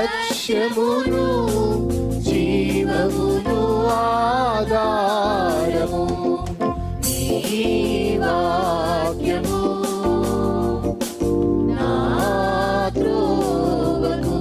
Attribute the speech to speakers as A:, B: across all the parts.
A: లక్ష్యమును జీవమును ఆధారము నీ వాక్యము నా త్రోవకు.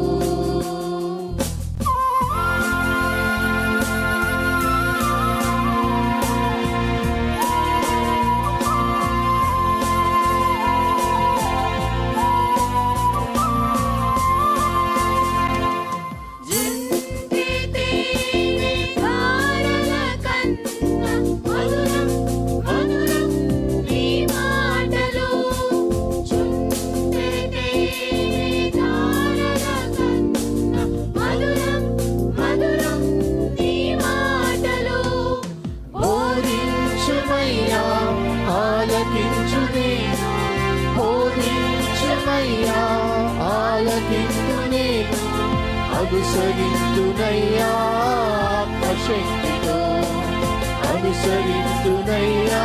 A: అనుసరింతునయ్యా ఆత్మశక్తితో, అనుసరింతునయ్యా.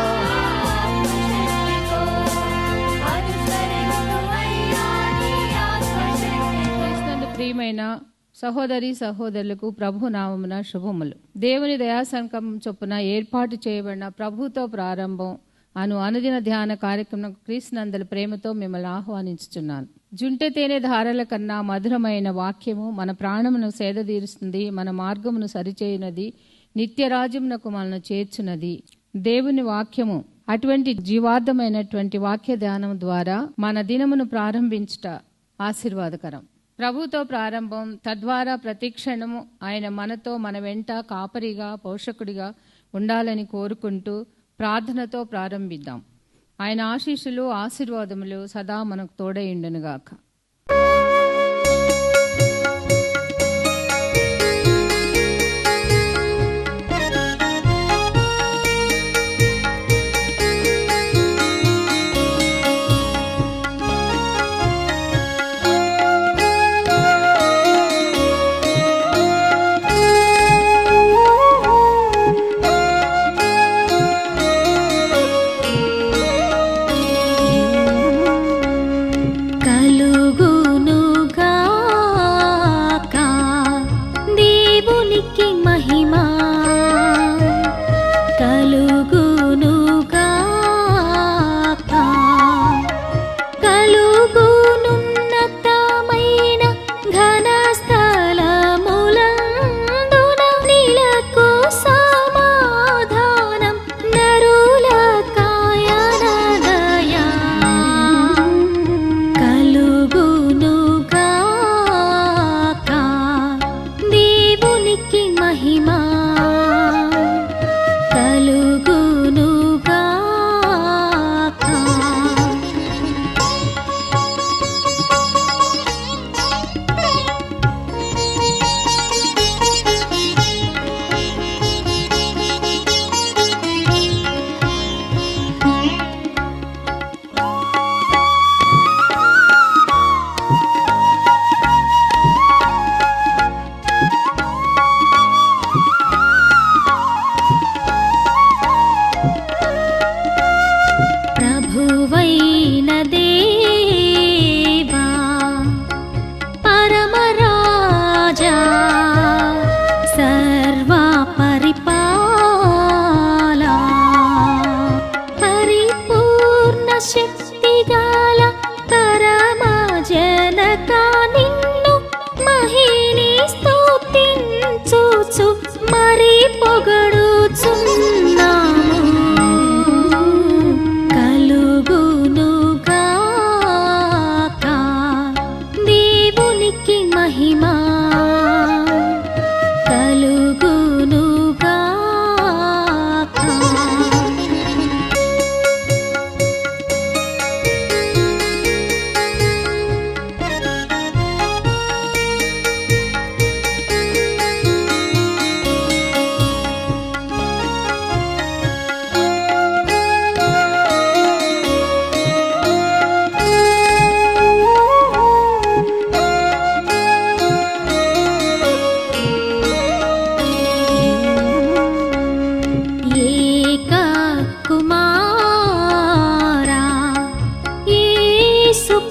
B: ప్రియమైన సహోదరి సహోదరులకు ప్రభు నామమున శుభములు. దేవుని దయాసంకల్పం చొప్పున ఏర్పాటు చేయబడిన ప్రభుతో ప్రారంభం అనుదిన ధ్యాన కార్యక్రమం క్రీస్తునందల ప్రేమతో మిమ్మల్ని ఆహ్వానించుచున్నాను. జుంటె తేనె ధారల కన్నా మధురమైన వాక్యము మన ప్రాణమును సేదతీరుస్తుంది, మన మార్గమును సరిచేయునది, నిత్యరాజ్యమునకు మనను చేర్చున్నది. దేవుని వాక్యము అటువంటి జీవార్థమైనటువంటి వాక్య ధ్యానం ద్వారా మన దినమును ప్రారంభించుట ఆశీర్వాదకరం. ప్రభుతో ప్రారంభం, తద్వారా ప్రతిక్షణము ఆయన మనతో మన వెంట కాపరిగా పోషకుడిగా ఉండాలని కోరుకుంటూ ప్రార్థనతో ప్రారంభిద్దాం. ఆయన ఆశీస్సులు ఆశీర్వాదములు సదా మనకు తోడైండునుగాక.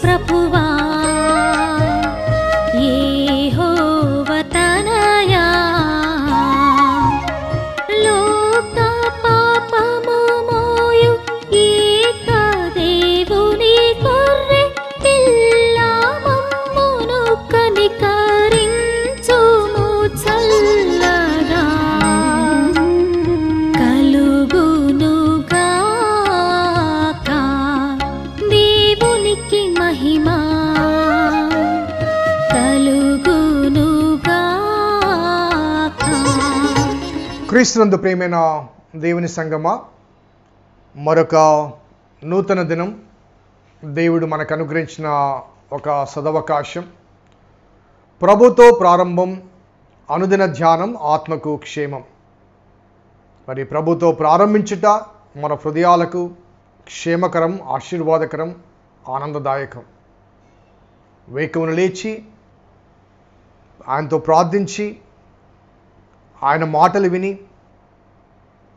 C: ప్రభువా, యెహోవా దేవునికి మహిమా కలుగునుగాక.
D: క్రీస్తునందు ప్రియమైన దేవుని సంగమా, మరొక నూతన దినం దేవుడు మనకు అనుగ్రహించిన ఒక సదవకాశం. ప్రభుతో ప్రారంభం, అనుదిన ధ్యానం, ఆత్మకు క్షేమం. మరి ప్రభుతో ప్రారంభించుట మన హృదయాలకు క్షేమకరం, ఆశీర్వాదకరం, ఆనందదాయకం. వేకువను లేచి ఆయనతో ప్రార్థించి ఆయన మాటలు విని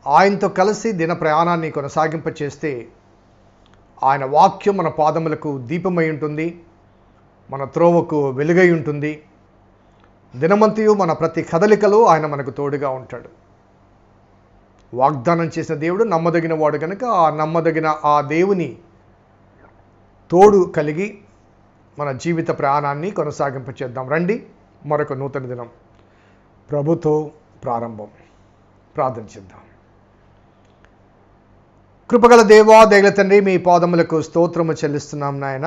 D: ఆయనతో కలిసి దిన ప్రయాణాన్ని కొనసాగింపచేస్తే ఆయన వాక్యం మన పాదములకు దీపమై ఉంటుంది, మన త్రోవకు వెలుగై ఉంటుంది. దినమంతయు మన ప్రతి కదలికలో ఆయన మనకు తోడుగా ఉంటాడు. వాగ్దానం చేసిన దేవుడు నమ్మదగిన వాడు కనుక నమ్మదగిన ఆ దేవుని తోడు కలిగి మన జీవిత ప్రయాణాన్ని కొనసాగింపచేద్దాం. రండి, మరొక నూతన దినం ప్రభుతో ప్రారంభం. ప్రార్థన చేద్దాం. కృపగల దేవా, దయగల తండ్రి, మీ పాదములకు స్తోత్రము చెల్లిస్తున్నాం నాయన.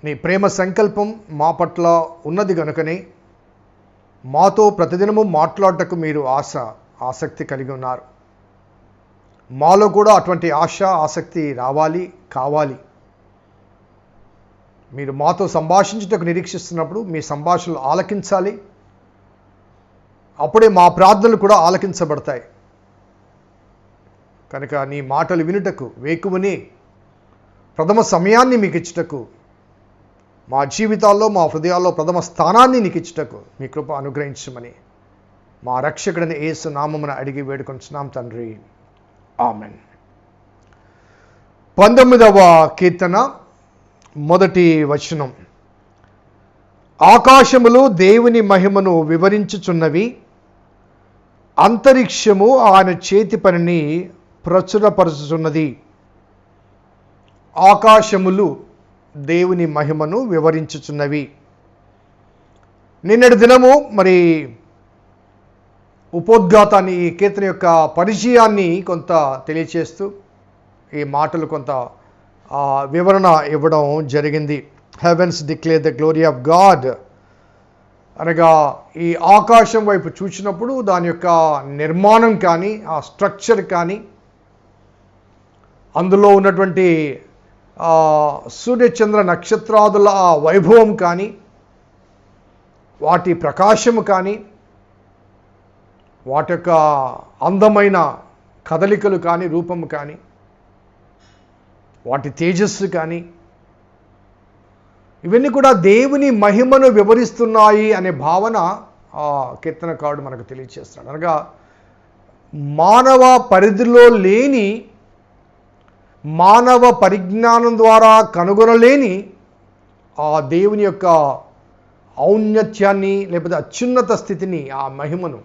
D: నీ ప్రేమ సంకల్పం మా పట్ల ఉన్నది కనుకనే మాతో ప్రతిదినము మాట్లాడటకు మీరు ఆసక్తి కలిగి ఉన్నారు. మాలో కూడా అటువంటి ఆశ, ఆసక్తి రావాలి, కావాలి. మీరు మాతో సంభాషించుటకు నిరీక్షిస్తున్నప్పుడు మీ సంభాషణలు ఆలకించాలి. అప్పుడే మా ప్రార్థనలు కూడా ఆలకించబడతాయి. కనుక నీ మాటలు వినుటకు వేకువని ప్రథమ సమయాన్ని మీకు ఇచ్చుటకు, మా జీవితాల్లో, మా హృదయాల్లో ప్రథమ స్థానాన్ని నీకు ఇచ్చుటకు మీ కృప అనుగ్రహించమని మా రక్షకుడిని యేసు నామమున అడిగి వేడుకొంచున్నాం తండ్రి. ఆమెన్. 19వ కీర్తన మొదటి వచనం. ఆకాశములు దేవుని మహిమను వివరించుచున్నవి, అంతరిక్షము ఆయన చేతి పనిని ప్రచురపరుచుచున్నది. ఆకాశములు దేవుని మహిమను వివరించుచున్నవి. నిన్నటి దినము మరి ఉపోద్ఘాతాన్ని, ఈ కీర్తన యొక్క పరిచయాన్ని కొంత తెలియచేస్తూ ఈ మాటలు కొంత వివరణ ఇవ్వడం జరిగింది. Heavens declare the glory of God అనగా ఈ ఆకాశం వైపు చూసినప్పుడు దాని యొక్క నిర్మాణం కానీ, ఆ స్ట్రక్చర్ కానీ, అందులో ఉన్నటువంటి సూర్యచంద్ర నక్షత్రాదుల వైభవం కానీ, వాటి ప్రకాశము కానీ, వాటి యొక్క అందమైన కదలికలు కానీ, రూపము కానీ, వాటి తేజస్సు కానీ, ఇవన్నీ కూడా దేవుని మహిమను వివరిస్తున్నాయి అనే భావన ఆ కీర్తనకారుడు మనకు తెలియచేస్తున్నాడు. అనగా మానవ పరిధిలో లేని, మానవ పరిజ్ఞానం ద్వారా కనుగొనలేని ఆ దేవుని యొక్క ఔన్నత్యాన్ని, లేకపోతే అత్యున్నత స్థితిని, ఆ మహిమను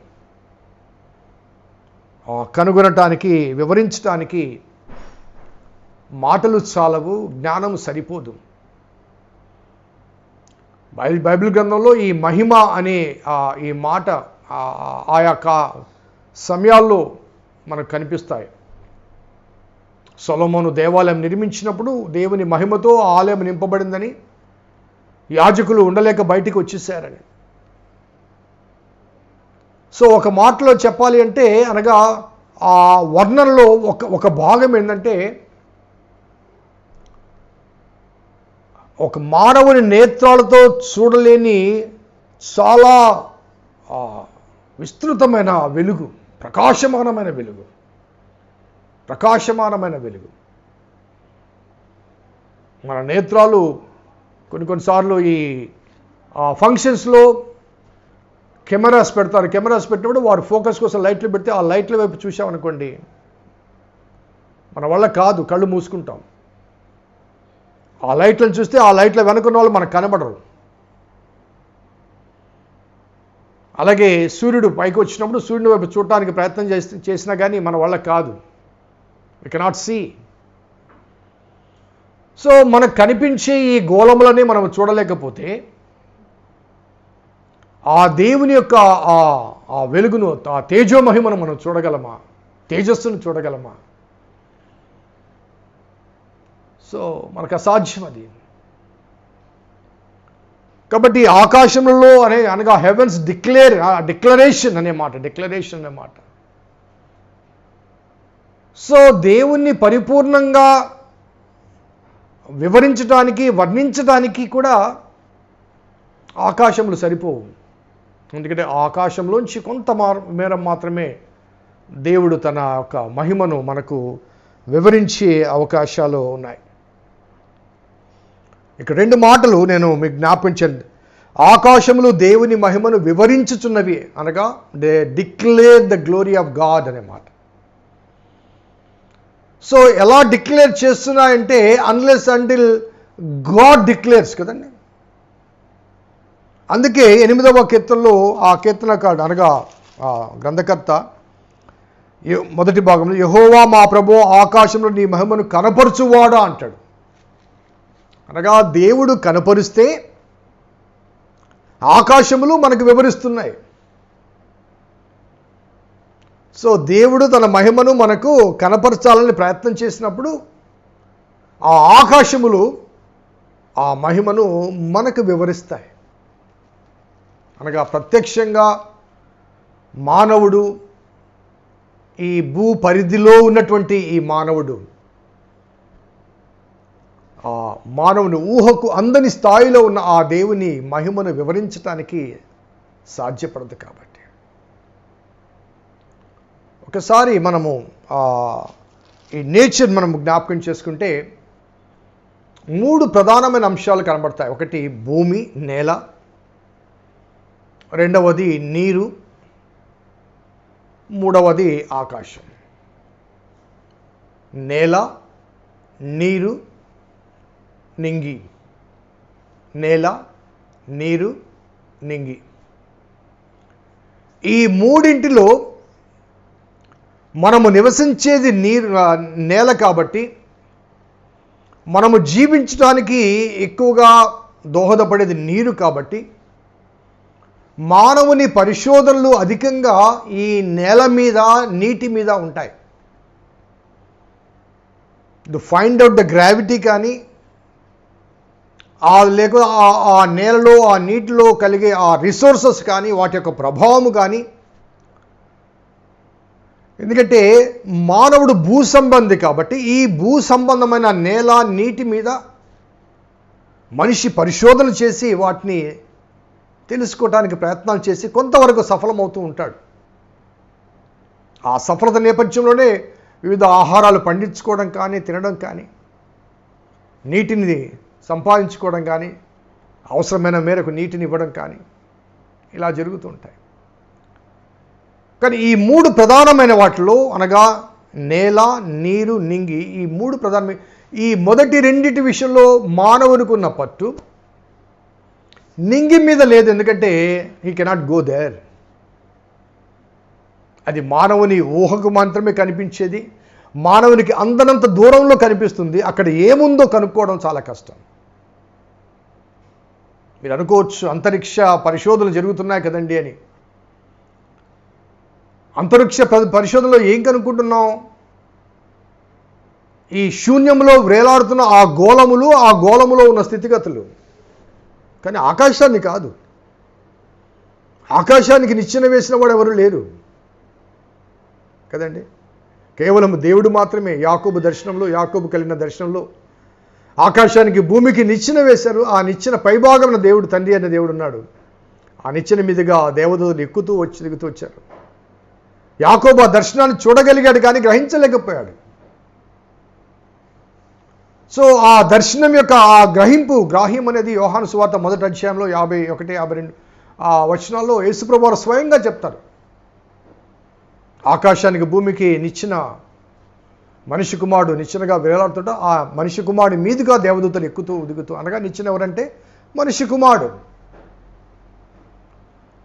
D: కనుగొనటానికి, వివరించటానికి మాటలు చాలవు, జ్ఞానము సరిపోదు. బైబిల్ గ్రంథంలో ఈ మహిమ అనే ఈ మాట ఆయా సమయాల్లో మనకు కనిపిస్తాయి. సొలొమోను దేవాలయం నిర్మించినప్పుడు దేవుని మహిమతో ఆలయం నింపబడిందని, యాజకులు ఉండలేక బయటికి వచ్చేసారని. సో ఒక మాటలో చెప్పాలి అంటే, అనగా ఆ వర్ణనలో ఒక భాగం ఏంటంటే, ఒక మానవుని నేత్రాలతో చూడలేని చాలా విస్తృతమైన వెలుగు, ప్రకాశమానమైన వెలుగు, ప్రకాశమానమైన వెలుగు. మన నేత్రాలు కొన్నిసార్లు ఈ ఫంక్షన్స్లో కెమెరాస్ పెడతారు. కెమెరాస్ పెట్టినప్పుడు వారు ఫోకస్ కోసం లైట్లు పెడితే ఆ లైట్ల వైపు చూసామనుకోండి, మన వల్ల కాదు, కళ్ళు మూసుకుంటాం. ఆ లైట్లను చూస్తే ఆ లైట్ల వెనుకున్న వాళ్ళు మనకు కనబడరు. అలాగే సూర్యుడు పైకి వచ్చినప్పుడు సూర్యుని వైపు చూడటానికి ప్రయత్నం చేసినా కానీ మన వల్ల కాదు. We cannot see. సో మనకు కనిపించే ఈ గోళములని మనం చూడలేకపోతే ఆ దేవుని యొక్క ఆ వెలుగును, ఆ తేజోమహిమను మనం చూడగలమా? తేజస్సును చూడగలమా? సో మనకు అసాధ్యం అది. కాబట్టి ఆకాశంలో అనగా హెవెన్స్ డిక్లరేషన్ అనే మాట. సో దేవుణ్ణి పరిపూర్ణంగా వివరించడానికి, వర్ణించడానికి కూడా ఆకాశములు సరిపోవు. ఎందుకంటే ఆకాశంలోంచి కొంత మేర మాత్రమే దేవుడు తన యొక్క మహిమను మనకు వివరించే అవకాశాలు ఉన్నాయి. ఇక 2 మాటలు నేను మీకు జ్ఞాపించండి. ఆకాశములు దేవుని మహిమను వివరించుచున్నవి అనగా they declare the glory of God అనే మాట. సో ఎలా డిక్లేర్ చేస్తున్నాయంటే అన్లెస్ అంటిల్ గాడ్ డిక్లేర్స్ కదండి. అందుకే 8వ కీర్తనలో ఆ కీర్తనకారుడు అనగా గ్రంథకర్త మొదటి భాగంలో యెహోవా మా ప్రభువా ఆకాశంలో నీ మహిమను కనపరచువాడా అంటాడు. అనగా దేవుడు కనపరిస్తే ఆకాశములు మనకు వివరిస్తున్నాయి. సో దేవుడు తన మహిమను మనకు కనపరచాలని ప్రయత్నం చేసినప్పుడు ఆ ఆకాశములు ఆ మహిమను మనకు వివరిస్తాయి. అనగా ప్రత్యక్షంగా మానవుడు, ఈ భూ పరిధిలో ఉన్నటువంటి ఈ మానవుడు ఆ మానవుని ఊహకు అందని స్థాయిలో ఉన్న ఆ దేవుని మహిమను వివరించడానికి సాధ్యపడదు. కాబట్టి ఒకసారి మనము ఈ నేచర్ మనం జ్ఞాపకం చేసుకుంటే 3 ప్రధానమైన అంశాలు కనబడతాయి. ఒకటి భూమి, నేల, రెండవది నీరు, మూడవది ఆకాశం. నేల, నీరు, నింగి. నేల, నీరు, నింగి. ఈ మూడింటిలో మనము నివసించేది నేల కాబట్టి మనము జీవించడానికి ఎక్కువగా దోహదపడేది నీరు కాబట్టి మానవుని పరిశోధనలు అధికంగా ఈ నేల మీద, నీటి మీద ఉంటాయి. To find out the gravity కానీ లేక ఆ నేలలో, ఆ నీటిలో కలిగే ఆ రిసోర్సెస్ కానీ, వాటి యొక్క ప్రభావము కానీ. ఎందుకంటే మానవుడు భూ సంబంధి కాబట్టి ఈ భూ సంబంధమైన నేల, నీటి మీద మనిషి పరిశోధన చేసి వాటిని తెలుసుకోవడానికి ప్రయత్నాలు చేసి కొంతవరకు సఫలమవుతూ ఉంటాడు. ఆ సఫలత నేపథ్యంలోనే వివిధ ఆహారాలు పండించుకోవడం కానీ, తినడం కానీ, నీటిని సంపాదించుకోవడం కానీ, అవసరమైన మేరకు నీటిని ఇవ్వడం కానీ ఇలా జరుగుతూ ఉంటాయి. కానీ ఈ 3 ప్రధానమైన వాటిలో అనగా నేల, నీరు, నింగి, ఈ 3 ప్రధానమైన ఈ మొదటి రెండిటి విషయంలో మానవునికి ఉన్న పట్టు నింగి మీద లేదు. ఎందుకంటే హీ కెనాట్ గో దేర్. అది మానవుని ఊహకు మాత్రమే కనిపించేది, మానవునికి అందనంత దూరంలో కనిపిస్తుంది. అక్కడ ఏముందో కనుక్కోవడం చాలా కష్టం. మీరు అనుకోవచ్చు అంతరిక్ష పరిశోధనలు జరుగుతున్నాయి కదండి అని. అంతరిక్ష పరిశోధనలో ఏం కనుక్కుంటున్నాం? ఈ శూన్యంలో వేలాడుతున్న ఆ గోళములో ఉన్న స్థితిగతులు. కానీ ఆకాశాన్ని కాదు. ఆకాశానికి నిచ్చెన వేసిన వాడు ఎవరు లేరు కదండి. కేవలం దేవుడు మాత్రమే. యాకోబు కలిగిన దర్శనంలో ఆకాశానికి, భూమికి నిచ్చెన వేశారు. ఆ నిచ్చెన పైభాగం దేవుడు, తండ్రి అనే దేవుడు ఉన్నాడు. ఆ నిచ్చెన మీదుగా దేవదూతలు ఎక్కుతూ దిగుతూ వచ్చారు. యాకోబు ఆ దర్శనాన్ని చూడగలిగాడు కానీ గ్రహించలేకపోయాడు. సో ఆ దర్శనం యొక్క ఆ గ్రాహ్యం అనేది యోహాను సువార్త 1వ అధ్యాయంలో 51, 52 ఆ వచనాల్లో యేసుప్రభువు వారు స్వయంగా చెప్తారు. ఆకాశానికి, భూమికి నిచ్చెన మనిషి కుమారుడు నిచ్చెనగా వేలాడుతుంట ఆ మనిషి కుమారుడి మీదుగా దేవదూతలు ఎక్కుతూ దిగుతూ, అనగా నిచ్చెన ఎవరంటే మనిషి కుమారుడు.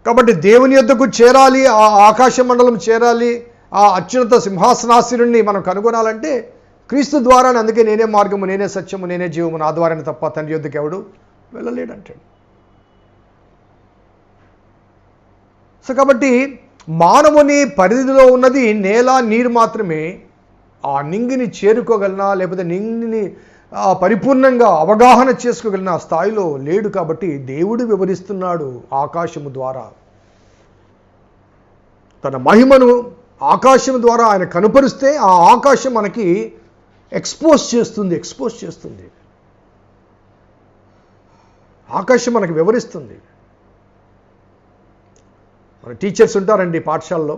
D: కాబట్టి దేవుని యొద్దకు చేరాలి, ఆ ఆకాశ మండలం చేరాలి, ఆ అత్యున్నత సింహాసనాసీనుడిని మనం కనుగొనాలంటే క్రీస్తు ద్వారానే. అందుకే నేనే మార్గము, నేనే సత్యము, నేనే జీవము, నా ద్వారానే తప్ప తండ్రి యొద్దకు ఎవడు వెళ్ళలేడంటాడు. సో కాబట్టి మానవుని పరిధిలో ఉన్నది నేల, నీరు మాత్రమే. ఆ నింగిని చేరుకోగలనా, లేకపోతే పరిపూర్ణంగా అవగాహన చేసుకోగలిగిన ఆ స్థాయిలో లేడు. కాబట్టి దేవుడు వివరిస్తున్నాడు ఆకాశము ద్వారా. తన మహిమను ఆకాశం ద్వారా ఆయన కనుపరిస్తే ఆ ఆకాశం మనకి ఎక్స్పోజ్ చేస్తుంది. ఆకాశం మనకి వివరిస్తుంది. మన టీచర్స్ ఉంటారండి పాఠశాలలో,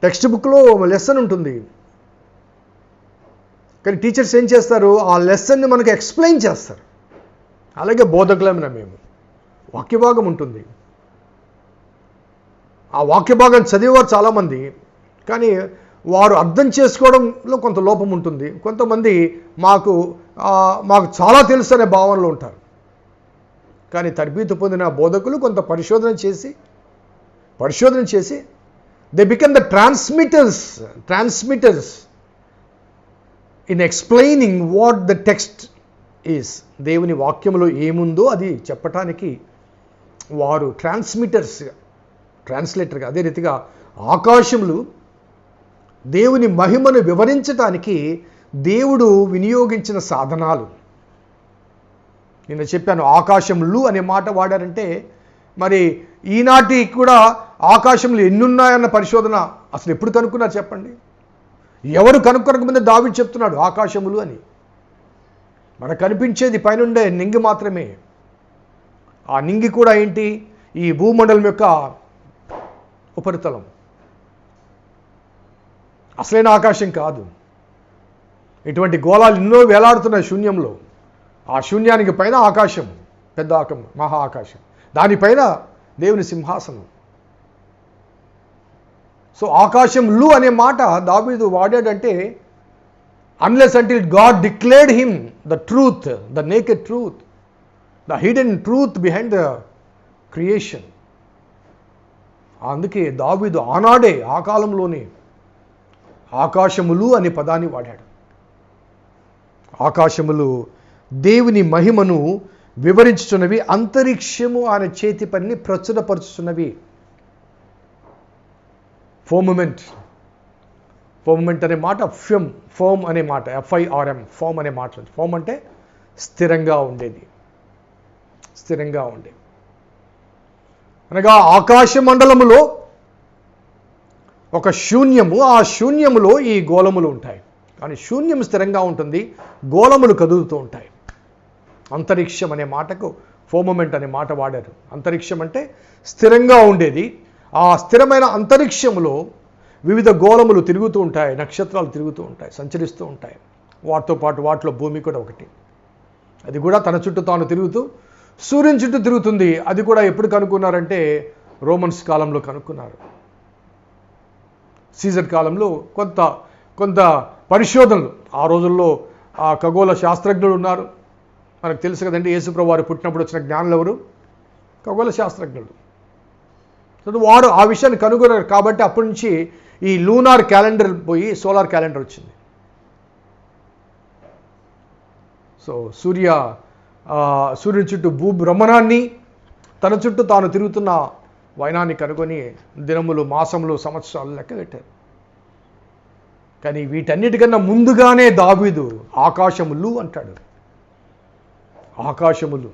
D: టెక్స్ట్ బుక్లో లెసన్ ఉంటుంది, కానీ టీచర్స్ ఏం చేస్తారు, ఆ లెసన్ని మనకు ఎక్స్ప్లెయిన్ చేస్తారు. అలాగే బోధకులమైన మేము వాక్యభాగం ఉంటుంది, ఆ వాక్యభాగం చదివేవారు చాలామంది, కానీ వారు అర్థం చేసుకోవడంలో కొంత లోపం ఉంటుంది. కొంతమంది మాకు చాలా తెలుసు అనే భావనలో ఉంటారు. కానీ తరబీదు పొందిన బోధకులు కొంత పరిశోధన చేసి they become the transmitters in explaining what the text is. దేవుని వాక్యంలో ఏముందో అది చెప్పటానికి వారు ట్రాన్స్లేటర్గా, అదే రీతిగా ఆకాశములు దేవుని మహిమను వివరించటానికి దేవుడు వినియోగించిన సాధనాలు. నేను చెప్పాను ఆకాశములు అనే మాట వాడారంటే, మరి ఈనాటి కూడా ఆకాశములు ఎన్నున్నాయన్న పరిశోధన అసలు ఎప్పుడు కనుక్కున్నారు చెప్పండి? ఎవరు కనుక్కొనక ముందే దావీదు చెప్తున్నాడు ఆకాశములు అని. మనకు కనిపించేది పైనుండే నింగి మాత్రమే. ఆ నింగి కూడా ఏంటి? ఈ భూమండలం యొక్క ఉపరితలం, అసలైన ఆకాశం కాదు. ఇటువంటి గోళాలు ఎన్నో వేలాడుతున్నాయి శూన్యంలో. ఆ శూన్యానికి పైన ఆకాశం, పెద్ద మహా ఆకాశం, దానిపైన దేవుని సింహాసనం. సో ఆకాశంలు అనే మాట దావీదు వాడాడంటే, unless until God declared him the truth, the naked truth, the hidden truth behind the creation. అందుకే దావీదు ఆనాడే, ఆ కాలంలోనే ఆకాశములు అనే పదాన్ని వాడాడు. ఆకాశములు దేవుని మహిమను వివరించుచున్నవి, అంతరిక్షము ఆయన చేతి పనిని ప్రచురపరుచుతున్నవి. ఫోర్మమెంట్ అనే మాట ఫోమ్ అనే మాట, FIRM, ఫోమ్ అనే మాట. ఫోమ్ అంటే స్థిరంగా ఉండేది. అనగా ఆకాశ మండలములో ఒక శూన్యము, ఆ శూన్యములో ఈ గోళములు ఉంటాయి. కానీ శూన్యం స్థిరంగా ఉంటుంది, గోళములు కదులుతూ ఉంటాయి. అంతరిక్షం అనే మాటకు ఫోర్మమెంట్ అనే మాట వాడారు. అంతరిక్షం అంటే స్థిరంగా ఉండేది. ఆ స్థిరమైన అంతరిక్షములో వివిధ గోళములు తిరుగుతూ ఉంటాయి, నక్షత్రాలు తిరుగుతూ ఉంటాయి, సంచరిస్తూ ఉంటాయి. వాటితో పాటు వాటిలో భూమి కూడా ఒకటి. అది కూడా తన చుట్టూ తాను తిరుగుతూ సూర్యుని చుట్టూ తిరుగుతుంది. అది కూడా ఎప్పుడు కనుక్కున్నారంటే రోమన్స్ కాలంలో కనుక్కున్నారు. సీజర్ కాలంలో కొంత పరిశోధనలు, ఆ రోజుల్లో ఆ ఖగోళ శాస్త్రజ్ఞులు ఉన్నారు. మనకు తెలుసు కదండి, యేసుప్రభువు వారు పుట్టినప్పుడు వచ్చిన జ్ఞానులు ఎవరు? ఖగోళ శాస్త్రజ్ఞులు. వారు ఆ విషయాన్ని కనుగొన్నారు. కాబట్టి అప్పటి నుంచి ఈ లూనార్ క్యాలెండర్ పోయి సోలార్ క్యాలెండర్ వచ్చింది. సో సూర్యుని చుట్టూ భ్రమణాన్ని, తన చుట్టూ తాను తిరుగుతున్న వైనాన్ని కనుగొని దినములు, మాసములు, సంవత్సరాలు లెక్క పెట్టారు. కానీ వీటన్నిటికన్నా ముందుగానే దావీదు ఆకాశములు అంటాడు. ఆకాశములు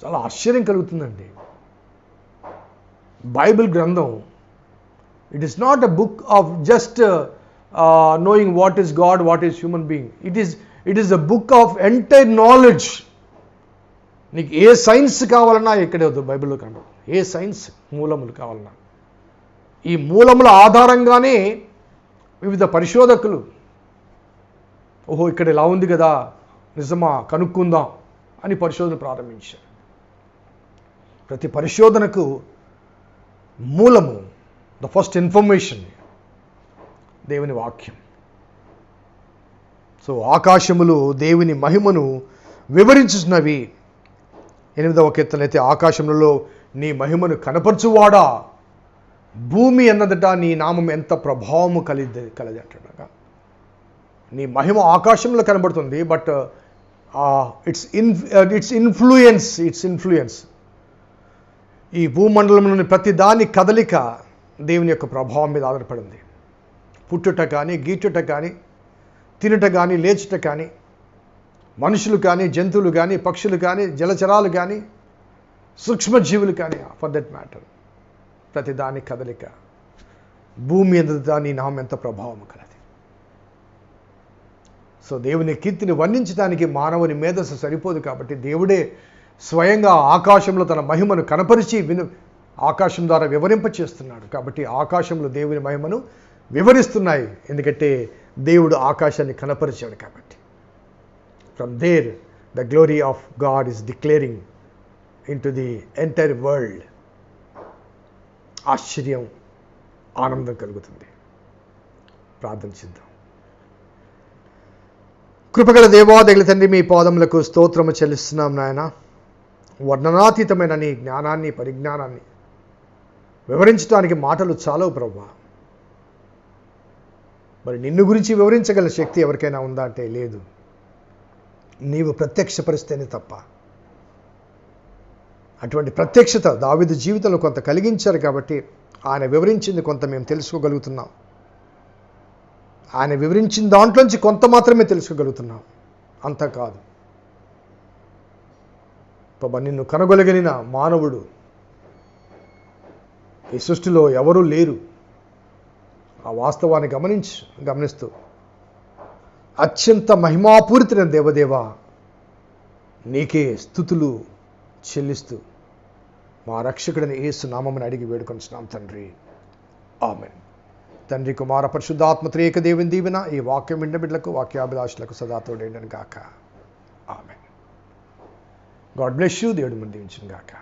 D: చాలా ఆశ్చర్యం కలుగుతుందండి. బైబిల్ గ్రంథం, it is not a book of just knowing what is God, what is human being. It is a book of entire knowledge. నీకు ఏ సైన్స్ కావాలన్నా ఇక్కడే వద్దు, బైబిల్లో కనబడదు. ఏ సైన్స్ మూలములు కావాలన్నా ఈ మూలముల ఆధారంగానే వివిధ పరిశోధకులు, ఓహో ఇక్కడ ఇలా ఉంది కదా, నిజమా, కనుక్కుందాం అని పరిశోధన ప్రారంభించారు. ప్రతి పరిశోధనకు మూలము, ద ఫస్ట్ ఇన్ఫర్మేషన్, దేవుని వాక్యం. సో ఆకాశములు దేవుని మహిమను వివరించుతున్నవి. 8వ కీర్తనైతే ఆకాశములలో నీ మహిమను కనపరచువాడా, భూమి అన్నదట నీ నామం ఎంత ప్రభావము కలది అంటాడు. నీ మహిమ ఆకాశంలో కనబడుతుంది, బట్ ఇట్స్ ఇన్ఫ్లుయెన్స్ ఈ భూమండలంలోని ప్రతి దాని కదలిక దేవుని యొక్క ప్రభావం మీద ఆధారపడింది. పుట్టుట కానీ, గీటుట కానీ, తినుట కానీ లేచుట కానీ, మనుషులు కానీ, జంతువులు కానీ, పక్షులు కానీ, జలచరాలు కానీ, సూక్ష్మజీవులు కానీ, ఫర్ దట్ మ్యాటర్ ప్రతి దాని కదలిక, భూమి ఎంత నీ నామం ఎంత ప్రభావం కలది. సో దేవుని కీర్తిని వర్ణించడానికి మానవుని మేధస్సు సరిపోదు కాబట్టి దేవుడే స్వయంగా ఆకాశంలో తన మహిమను కనపరిచి ఆకాశం ద్వారా వివరింపచేస్తున్నాడు. కాబట్టి ఆకాశంలో దేవుని మహిమను వివరిస్తున్నాయి, ఎందుకంటే దేవుడు ఆకాశాన్ని కనపరిచాడు కాబట్టి. From there the glory of God is declaring into the entire world. ఆశ్చర్యం, ఆనందం కలుగుతుంది. ప్రార్థన చేద్దాం. కృపగల దేవా, దయగల తండ్రి, మీ పాదములకు స్తోత్రము చెల్లిస్తున్నాం నాయన. వర్ణనాతీతమైన నీ జ్ఞానాన్ని, పరిజ్ఞానాన్ని వివరించడానికి మాటలు చాలవు ప్రభువా. మరి నిన్ను గురించి వివరించగల శక్తి ఎవరికైనా ఉందా అంటే లేదు. నీవు ప్రత్యక్షపరిస్తేనే తప్ప. అటువంటి ప్రత్యక్షత దావీదు జీవితంలో కొంత కలిగించారు కాబట్టి ఆయన వివరించింది కొంత మేము తెలుసుకోగలుగుతున్నాం. ఆయన వివరించిన దాంట్లోంచి కొంత మాత్రమే తెలుసుకోగలుగుతున్నాం, అంతా కాదు. ప్రభా, నిన్ను కనుగొలగలిగిన మానవుడు ఈ సృష్టిలో ఎవరూ లేరు. ఆ వాస్తవాన్ని గమనిస్తూ అత్యంత మహిమాపూరితమైన దేవదేవ నీకే స్తుతులు చెల్లిస్తూ మా రక్షకుడిని యేసు నామమున అడిగి వేడుకొంచున్నాం తండ్రి. ఆమేన్. తండ్రి, కుమార, పరిశుద్ధాత్మ త్రియేక దేవుని దీవెన ఈ వాక్యం విన్న బిడ్డలకు, వాక్యాభిలాషులకు సదా తోడేండును గాక. ఆమేన్. God bless you. దేవుడు దీవించును గాక.